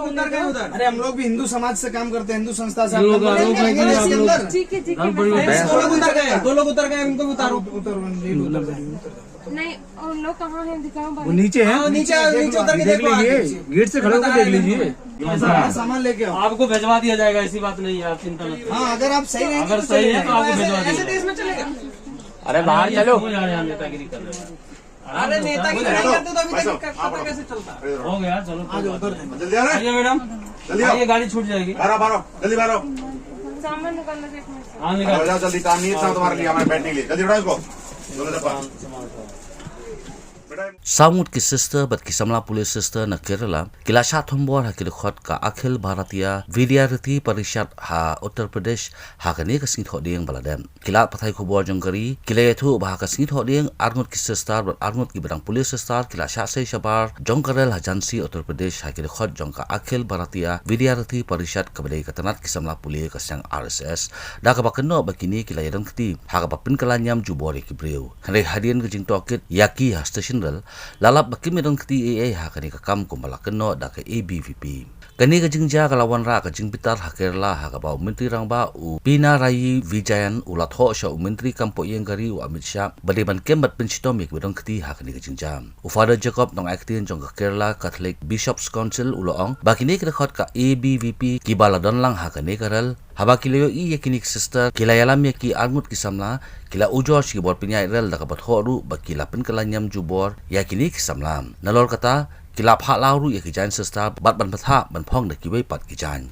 उतर गए उधर। अरे हम लोग भी हिंदू समाज से काम करते हैं, हिंदू संस्था से। ठीक है ठीक है दो लोग उतर गए, उनको भी उतारो। नहीं उन लोग कहाँ हैं दिखाओ वो नीचे है, नीचे उतर के देख देखो लीजिए, आगे। गेट से खड़े होकर देख लीजिए। सामान लेके आओ। आपको भिजवा दिया जाएगा, ऐसी बात नहीं है, आप चिंता मत करो। हाँ, अगर आप सही रहेंगे अगर तो सही है तो चलेगा। आपको भिजवा ऐसे दिया देश में चलेगा। अरे बाहर चलो। क्यों यार यहाँ नेतागिरी कर रहे हो? अरे नेतागिरी नहीं करते तो अभी तक पता कैसे चलता? हो गया, चलो जल्दी आ रहे आइए मैडम, जल्दी आओ। आइए, गाड़ी छूट जाएगी। बारो जल्दी बारो सामान निकालना देखने से हाँ निकाल। जाओ जल्दी, काम नहीं है तुम्हारे लिए, हमारे बैठने के लिए। जल्दी उठाओ इसको। बोलो जब्बा। Samut ki sister bat ki samla police sister na Kerala kila sha thombor ha kila khot ka Akhil Bharatiya Vidyarthi Parishad ha Uttar Pradesh ha ka ne ka sing tho ding baladem kila pathai khobor jongkari kila yathu ba ka sing tho ding arngot ki sister bat arngot ki badang police sister kila sha sei shabar jongkarel ha jansi Uttar Pradesh ha kila khot jongka Akhil Bharatiya Vidyarthi Parishad ka badai ka tanat ki samla police ka sang RSS da ka bakno bakini kila yadam khti ha ka bapin kalanyam jubore ki breu hare hadian ka jing toket yaki ha station lalap bakim medong kti AA ha kani ka kam kumbala keno da ka ABVP kani ka jingja kalawan ra ka jingpitar ha Kerala ha ka ba menteri rang ba u Pinarayi Vijayan ulat ho sha menteri kampo yengari u Amit Shah badiban kembat penchitom yak medong kti ha kani ka jingja u Father Jacob nong aktin jong ka Kerala Catholic Bishops Council uloong bakini ka khot ka ABVP ki baladon lang ha kani karal haba kilayo i yakinik sister kilayalam yaki arngut kisamla kila ujor si bor pinya rel da kabat horu bakila pen kalanyam jubor yakini kisamlam nalor kata kila pha lauru yaki jan sister bat ban patha ban phong da kiwei pat kijan